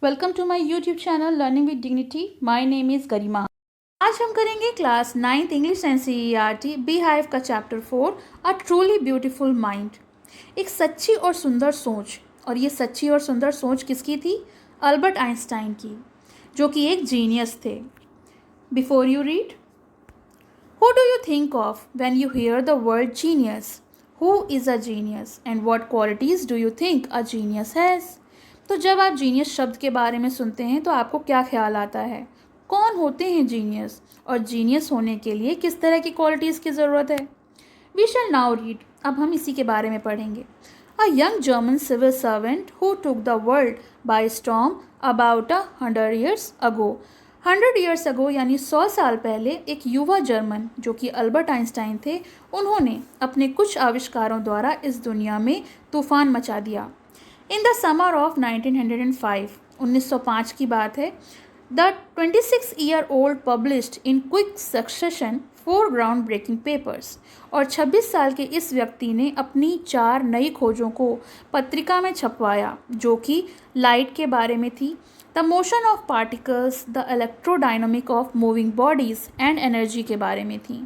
Welcome to my YouTube channel learning with dignity. My name is Garima. आज हम करेंगे class 9th English NCERT beehive का chapter 4 a truly beautiful mind. एक सच्ची और सुंदर सोच। और ये सच्ची और सुंदर सोच किसकी थी? अल्बर्ट आइंस्टाइन की, जो कि एक जीनियस थे। Before you read, who do you think of when you hear the word genius? Who is a genius and what qualities do you think a genius has? तो जब आप जीनियस शब्द के बारे में सुनते हैं तो आपको क्या ख्याल आता है? कौन होते हैं जीनियस और जीनियस होने के लिए किस तरह की क्वालिटीज़ की ज़रूरत है? We shall now read. अब हम इसी के बारे में पढ़ेंगे। A young German civil servant who took the world by storm about 100 years ago. 100 years ago यानी 100 साल पहले एक युवा जर्मन जो कि अल्बर्ट आइंस्टाइन थे, उन्होंने अपने कुछ आविष्कारों द्वारा इस दुनिया में तूफान मचा दिया। इन द समर ऑफ 1905, 1905 की बात है, the 26-year-old published in quick succession 4 ground breaking papers. और 26 साल के इस व्यक्ति ने अपनी 4 नई खोजों को पत्रिका में छपवाया, जो कि लाइट के बारे में थी, the motion of particles, the electrodynamic of moving bodies and energy के बारे में थी।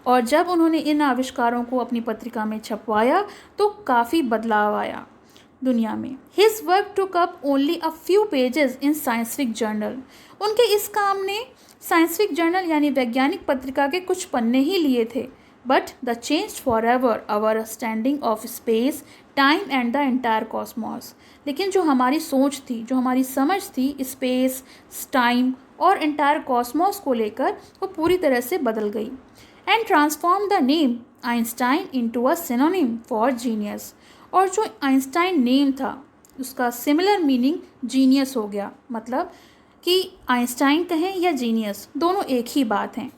और जब उन्होंने इन आविष्कारों को अपनी पत्रिका में छपवाया तो काफ़ी बदलाव आया दुनिया में। His work took up only a few pages in scientific journal. उनके इस काम ने साइंटिफिक जर्नल यानी वैज्ञानिक पत्रिका के कुछ पन्ने ही लिए थे। But the change for ever our understanding of space, time and the entire cosmos. लेकिन जो हमारी सोच थी, जो हमारी समझ थी स्पेस, टाइम और एंटायर कॉस्मॉस को लेकर, वो पूरी तरह से बदल गई। And transform the name Einstein into a synonym for genius. और जो आइंस्टाइन नेम था उसका सिमिलर मीनिंग जीनियस हो गया। मतलब कि आइंस्टाइन कहें या जीनियस, दोनों एक ही बात हैं।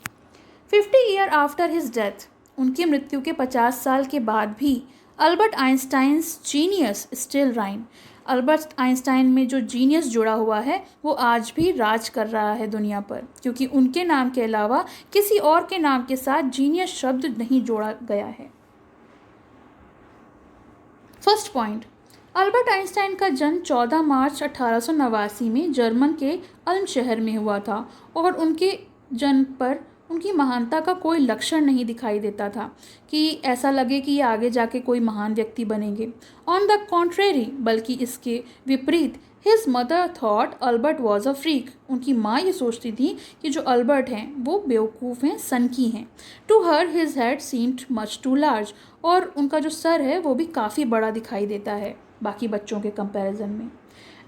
50 ईयर आफ्टर हिज डेथ, उनकी मृत्यु के 50 साल के बाद भी अल्बर्ट आइंस्टाइन्स जीनियस स्टिल राइन। अल्बर्ट आइंस्टाइन में जो जीनियस जुड़ा हुआ है वो आज भी राज कर रहा है दुनिया पर, क्योंकि उनके नाम के अलावा किसी और के नाम के साथ जीनियस शब्द नहीं जोड़ा गया है। फर्स्ट पॉइंट, अल्बर्ट आइंस्टाइन का जन्म 14 मार्च 1889 में जर्मन के अल्म शहर में हुआ था और उनके जन्म पर उनकी महानता का कोई लक्षण नहीं दिखाई देता था कि ऐसा लगे कि ये आगे जाके कोई महान व्यक्ति बनेंगे। ऑन द कॉन्ट्रेरी, बल्कि इसके विपरीत, his mother thought Albert was a freak. उनकी माँ ये सोचती थी कि जो अल्बर्ट हैं वो बेवकूफ़ हैं, सनकी हैं। To her his head seemed much too large. और उनका जो सर है वो भी काफ़ी बड़ा दिखाई देता है बाकी बच्चों के कंपैरिजन में।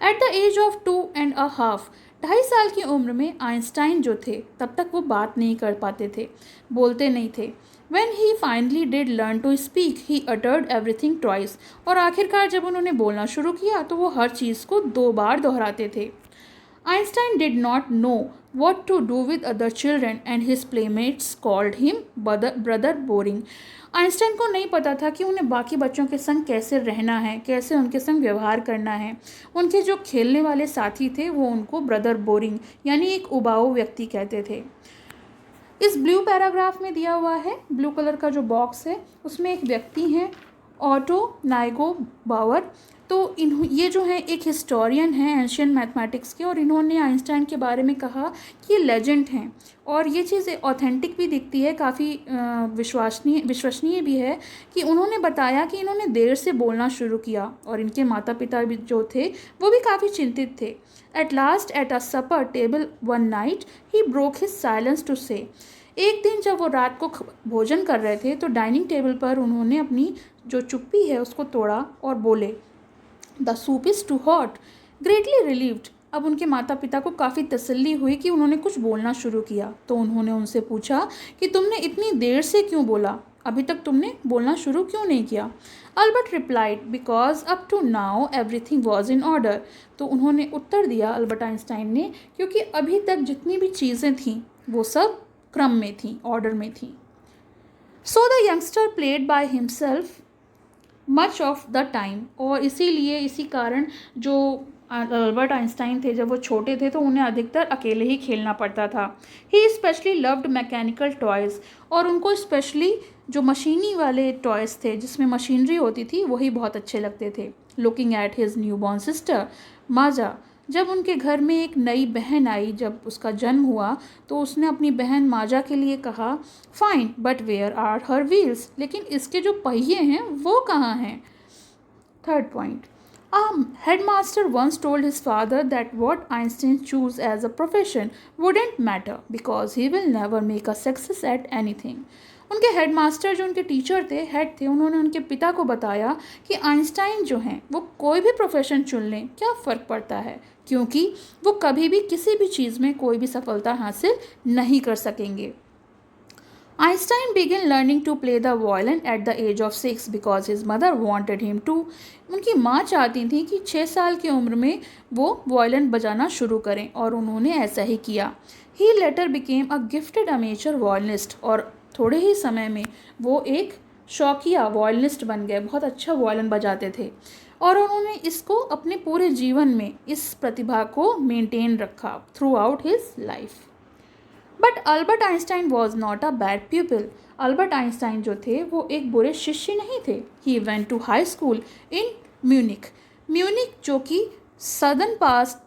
एट द एज ऑफ 2.5, 2.5 साल की उम्र में आइंस्टाइन जो थे तब तक वो बात नहीं कर पाते थे, बोलते नहीं थे। When he finally did learn to speak, he uttered everything twice. और आखिरकार जब उन्होंने बोलना शुरू किया तो वो हर चीज़ को 2 बार दोहराते थे। Einstein did not know what to do with other children and his playmates called him brother boring. Einstein को नहीं पता था कि उन्हें बाकी बच्चों के संग कैसे रहना है, कैसे उनके संग व्यवहार करना है। उनके जो खेलने वाले साथी थे वो उनको ब्रदर बोरिंग यानी एक उबाऊ व्यक्ति कहते थे। इस ब्लू पैराग्राफ में दिया हुआ है, ब्लू कलर का जो बॉक्स है उसमें एक व्यक्ति हैं, ऑटो नाइगो बावर। तो ये जो है एक हिस्टोरियन हैं एंशियंट मैथमेटिक्स के, और इन्होंने आइंस्टाइन के बारे में कहा कि ये लेजेंड हैं। और ये चीज़ ऑथेंटिक भी दिखती है, काफ़ी विश्वसनीय भी है कि उन्होंने बताया कि इन्होंने देर से बोलना शुरू किया और इनके माता पिता भी जो थे वो भी काफ़ी चिंतित थे। At last at a supper table one night he broke his silence to say. एक दिन जब वो रात को भोजन कर रहे थे तो डाइनिंग टेबल पर उन्होंने अपनी जो चुप्पी है उसको तोड़ा और बोले, the soup is too hot. Greatly relieved. अब उनके माता पिता को काफ़ी तसल्ली हुई कि उन्होंने कुछ बोलना शुरू किया, तो उन्होंने उनसे पूछा कि तुमने इतनी देर से क्यों बोला, अभी तक तुमने बोलना शुरू क्यों नहीं किया? Albert replied, because up to now everything was in order. तो उन्होंने उत्तर दिया अल्बर्ट आइंस्टाइन ने, क्योंकि अभी तक जितनी भी चीज़ें थीं वो सब क्रम में थी, ऑर्डर में थी। So the youngster played by himself much of the time. और इसीलिए इसी कारण जो अल्बर्ट आइंस्टाइन थे जब वो छोटे थे तो उन्हें अधिकतर अकेले ही खेलना पड़ता था। ही स्पेशली लव्ड मैकेनिकल टॉयज़। और उनको स्पेशली जो मशीनी वाले टॉयज़ थे जिसमें मशीनरी होती थी वही बहुत अच्छे लगते थे। Looking at his newborn sister Maja, जब उनके घर में एक नई बहन आई, जब उसका जन्म हुआ, तो उसने अपनी बहन माजा के लिए कहा, fine but where are her wheels, लेकिन इसके जो पहिए हैं वो कहाँ हैं। Third point, a headmaster once told his father that what Einstein chose as a profession wouldn't matter because he will never make a success at anything. उनके headmaster जो उनके टीचर थे, हेड थे, उन्होंने उनके पिता को बताया कि आइंस्टाइन जो हैं वो कोई भी प्रोफेशन चुन लें, क्या फ़र्क पड़ता है, क्योंकि वो कभी भी किसी भी चीज़ में कोई भी सफलता हासिल नहीं कर सकेंगे। Einstein began learning to play the violin at the age of 6 because his mother wanted him to. उनकी माँ चाहती थी कि 6 साल की उम्र में वो वायलिन बजाना शुरू करें और उन्होंने ऐसा ही किया। He later became a gifted amateur violinist और थोड़े ही समय में वो एक शौकिया वायलिनिस्ट बन गए, बहुत अच्छा वायलिन बजाते थे और उन्होंने इसको अपने पूरे जीवन में इस प्रतिभा को मेंटेन रखा throughout his life. But Albert Einstein was not a bad people. Albert Einstein जो थे वो एक बुरे शिष्य नहीं थे। He went to high school in Munich. Munich जो कि सदर्न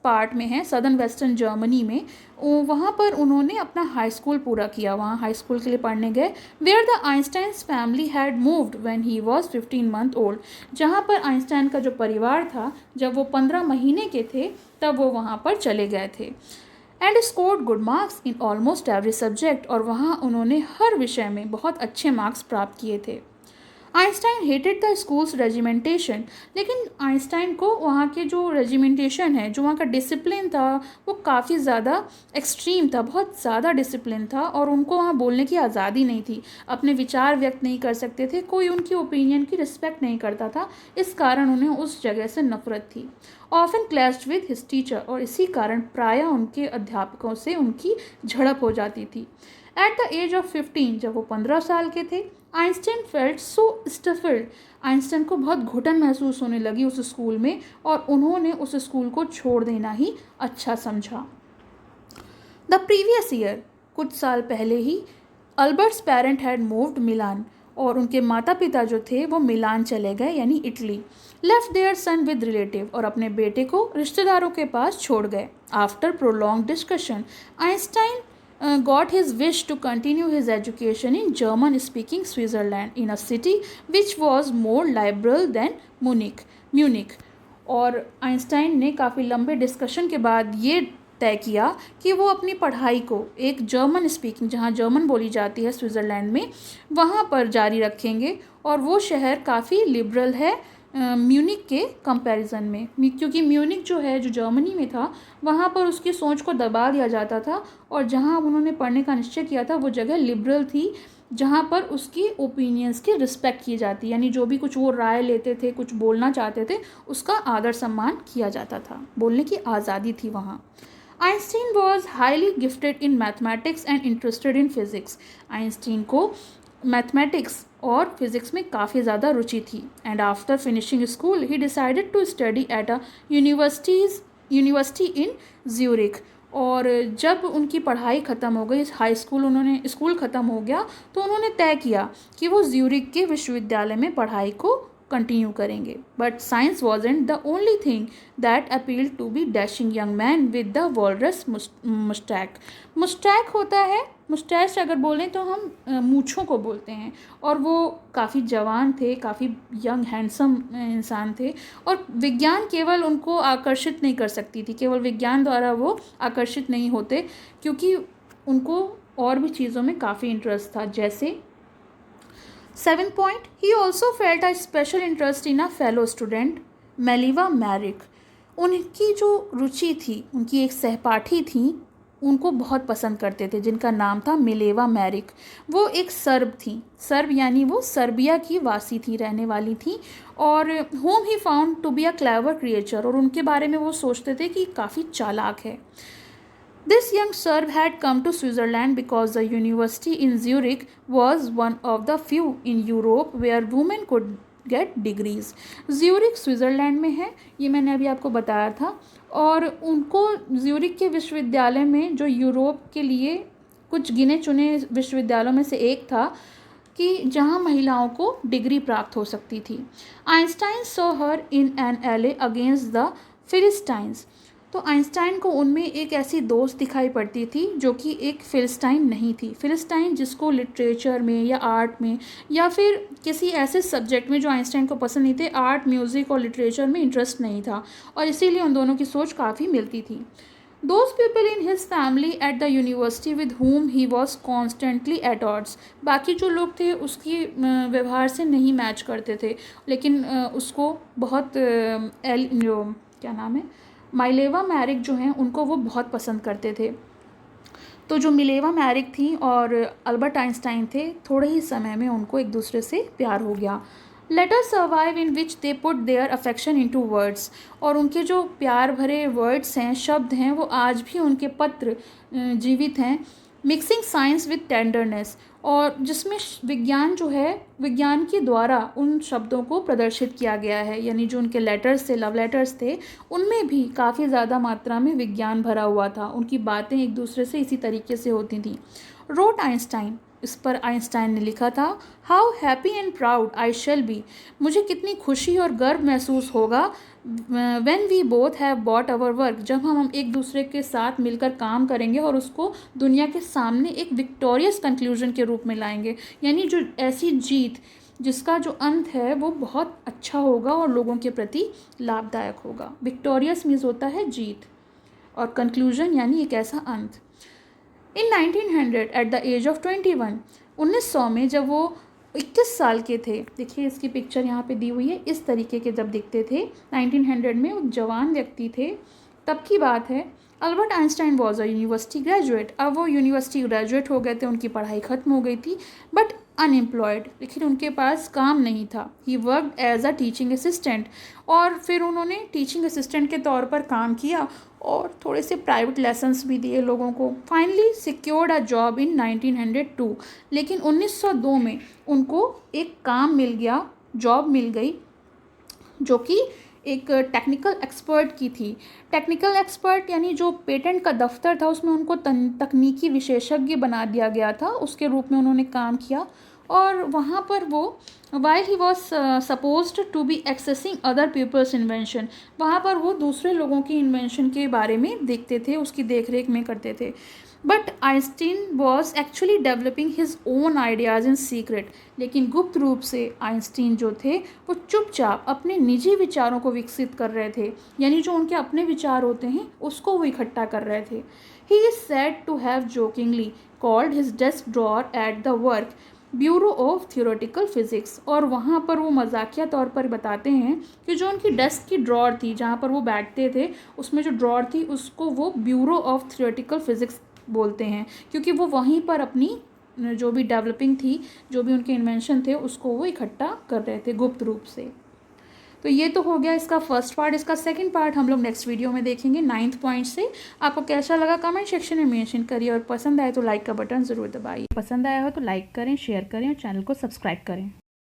पार्ट में है, सदर्न वेस्टर्न जर्मनी में, वहाँ पर उन्होंने अपना हाई स्कूल पूरा किया, वहाँ हाई स्कूल के लिए पढ़ने गए। Where the Einstein's family had moved when he was 15 month old, जहाँ पर आइंस्टाइन का जो परिवार था, जब वो 15 महीने के थे तब वो वहाँ पर चले गए थे। And scored good marks in almost every subject, और वहाँ उन्होंने हर विषय में बहुत अच्छे मार्क्स प्राप्त किए थे। Einstein hated the schools regimentation, लेकिन आइंस्टाइन को वहाँ के जो रेजिमेंटेशन है, जो वहाँ का डिसिप्लिन था, वो काफ़ी ज़्यादा एक्सट्रीम था, बहुत ज़्यादा डिसिप्लिन था और उनको वहाँ बोलने की आज़ादी नहीं थी, अपने विचार व्यक्त नहीं कर सकते थे, कोई उनकी ओपिनियन की रिस्पेक्ट नहीं करता था, इस कारण उन्हें उस जगह से नफरत थी। Often clashed with his teacher, और इसी कारण प्रायः उनके अध्यापकों से उनकी झड़प हो जाती थी। एट द एज ऑफ 15, जब वो 15 साल के थे, आइंस्टाइन फेल्ट सो स्टफिल्ड, आइंस्टाइन को बहुत घुटन महसूस होने लगी उस स्कूल में और उन्होंने उस स्कूल को छोड़ देना ही अच्छा समझा। द प्रीवियस ईयर, कुछ साल पहले ही, अल्बर्ट्स पेरेंट हैड मूव्ड मिलान, और उनके माता पिता जो थे वो मिलान चले गए, यानी Italy. Left there son with relative, और अपने बेटे को रिश्तेदारों के पास छोड़ गए। After prolong discussion, Einstein got his wish to continue his education in German-speaking Switzerland in a city which was more liberal than Munich. और आइंस्टाइन ने काफ़ी लंबे डिस्कशन के बाद ये तय किया कि वो अपनी पढ़ाई को एक जर्मन स्पीकिंग, जहाँ जर्मन बोली जाती है स्विट्ज़रलैंड में, वहाँ पर जारी रखेंगे, और वो शहर काफ़ी लिबरल है म्यूनिक के कंपैरिजन में, क्योंकि म्यूनिक जो है, जो जर्मनी में था, वहाँ पर उसकी सोच को दबा दिया जाता था, और जहाँ उन्होंने पढ़ने का निश्चय किया था वो जगह लिबरल थी, जहाँ पर उसकी ओपिनियंस की रिस्पेक्ट की जाती, यानी जो भी कुछ वो राय लेते थे, कुछ बोलना चाहते थे, उसका आदर सम्मान किया जाता था, बोलने की आज़ादी थी वहाँ। Einstein was highly gifted in mathematics and interested in physics. Einstein को मैथमेटिक्स और फिज़िक्स में काफ़ी ज़्यादा रुचि थी। And after finishing school he decided to study at a university in Zurich, और जब उनकी पढ़ाई ख़त्म हो गई, हाई स्कूल उन्होंने स्कूल ख़त्म हो गया, तो उन्होंने तय किया कि वो ज्यूरिख के विश्वविद्यालय में पढ़ाई को कंटिन्यू करेंगे। But science wasn't the only thing that appeal to be dashing young man with the walrus moustache. Moustache होता है, मुस्टैच अगर बोलें तो हम मूँछों को बोलते हैं, और वो काफ़ी जवान थे, काफ़ी यंग हैंडसम इंसान थे, और विज्ञान केवल उनको आकर्षित नहीं कर सकती थी, केवल विज्ञान द्वारा वो आकर्षित नहीं होते, क्योंकि उनको और भी चीज़ों में काफ़ी इंटरेस्ट था। जैसे 7th point, he also felt a special interest in a fellow student, मेलिवा मैरिक। उनकी जो रुचि थी, उनकी एक सहपाठी थी, उनको बहुत पसंद करते थे, जिनका नाम था मिलेवा मैरिक। वो एक सर्ब थी, सर्ब यानी वो सर्बिया की वासी थी, रहने वाली थी, और whom he found to be a clever creature, और उनके बारे में वो सोचते थे कि काफ़ी चालाक है। This young Serb had come to Switzerland because the university in Zurich was one of the few in Europe where women could get degrees. Zurich Switzerland में है, ये मैंने अभी आपको बताया था, और उनको ज्यूरिख के विश्वविद्यालय में, जो यूरोप के लिए कुछ गिने चुने विश्वविद्यालयों में से एक था, कि जहाँ महिलाओं को डिग्री प्राप्त हो सकती थी। Einstein saw her in an एले अगेंस्ट द फिलिस्टाइंस, तो तो आइंस्टाइन को उनमें एक ऐसी दोस्त दिखाई पड़ती थी जो कि एक फिलिस्टाइन नहीं थी। फिलिस्टाइन जिसको लिटरेचर में या आर्ट में या फिर किसी ऐसे सब्जेक्ट में जो आइंस्टाइन को पसंद नहीं थे, आर्ट, म्यूज़िक और लिटरेचर में इंटरेस्ट नहीं था, और इसीलिए उन दोनों की सोच काफ़ी मिलती थी। Those people in his family at the university with whom he was constantly at odds, बाकी जो लोग थे उसकी व्यवहार से नहीं मैच करते थे, लेकिन उसको बहुत जो क्या नाम है, माइलेवा मैरिक जो हैं उनको वो बहुत पसंद करते थे। तो जो मिलेवा मैरिक थी और अल्बर्ट आइंस्टाइन थे, थोड़े ही समय में उनको एक दूसरे से प्यार हो गया। Letters survive in which they put their affection into words, और उनके जो प्यार भरे वर्ड्स हैं, शब्द हैं, वो आज भी उनके पत्र जीवित हैं। मिक्सिंग साइंस विद टेंडरनेस, और जिसमें विज्ञान जो है, विज्ञान के द्वारा उन शब्दों को प्रदर्शित किया गया है, यानी जो उनके लेटर्स थे, लव लेटर्स थे, उनमें भी काफ़ी ज़्यादा मात्रा में विज्ञान भरा हुआ था। उनकी बातें एक दूसरे से इसी तरीके से होती थी। रोट आइंस्टाइन, इस पर आइंस्टाइन ने लिखा था, how happy and proud I shall be, मुझे कितनी खुशी और गर्व महसूस होगा, when we both have brought our work, जब हम एक दूसरे के साथ मिलकर काम करेंगे और उसको दुनिया के सामने एक विक्टोरियस कंक्लूजन के रूप में लाएंगे, यानी जो ऐसी जीत जिसका जो अंत है वो बहुत अच्छा होगा और लोगों के प्रति लाभदायक होगा। विक्टोरियस मीन्स होता है जीत, और कंक्लूजन यानी एक ऐसा अंत। इन 1900 एट द एज ऑफ 21, 1900 में जब वो 21 साल के थे, देखिए इसकी पिक्चर यहाँ पे दी हुई है, इस तरीके के जब दिखते थे 1900 में, वो जवान व्यक्ति थे, तब की बात है। Albert Einstein was a university graduate, अब वो यूनिवर्सिटी ग्रेजुएट हो गए थे, उनकी पढ़ाई ख़त्म हो गई थी, बट अनएम्प्लॉयड, लेकिन उनके पास काम नहीं था। He worked as a teaching assistant, और फिर उन्होंने टीचिंग असिस्टेंट के तौर पर काम किया और थोड़े से प्राइवेट लेसन्स भी दिए लोगों को। Finally secured a job in 1902, लेकिन 1902 में उनको एक काम मिल गया, जॉब मिल गई, जो कि एक टेक्निकल एक्सपर्ट की थी। टेक्निकल एक्सपर्ट यानी जो पेटेंट का दफ्तर था उसमें उनको तकनीकी विशेषज्ञ बना दिया गया था, उसके रूप में उन्होंने काम किया। और वहाँ पर वो while he was supposed to be assessing other people's invention, वहाँ पर वो दूसरे लोगों की इन्वेंशन के बारे में देखते थे, उसकी देख रेख में करते थे। But Einstein was actually developing his own ideas in secret, लेकिन गुप्त रूप से आइंस्टीन जो थे वो चुपचाप अपने निजी विचारों को विकसित कर रहे थे, यानी जो उनके अपने विचार होते हैं उसको वो इकट्ठा कर रहे थे। He is said to have jokingly called his desk drawer at the work bureau of theoretical physics, और वहाँ पर वो मजाकिया तौर पर बताते हैं कि जो उनकी डेस्क की ड्रॉअर थी, जहाँ पर वो बैठते थे, उसमें जो ड्रॉअर थी उसको वो ब्यूरो ऑफ थियोरेटिकल फिज़िक्स बोलते हैं, क्योंकि वो वहीं पर अपनी जो भी डेवलपिंग थी, जो भी उनके इन्वेंशन थे, उसको वो इकट्ठा कर रहे थे गुप्त रूप से। तो ये तो हो गया इसका फर्स्ट पार्ट। इसका सेकंड पार्ट हम लोग नेक्स्ट वीडियो में देखेंगे 9th पॉइंट से। आपको कैसा लगा कमेंट सेक्शन में मेंशन करिए, और पसंद आए तो लाइक का बटन ज़रूर दबाइए। पसंद आया हो तो लाइक करें, शेयर करें और चैनल को सब्सक्राइब करें।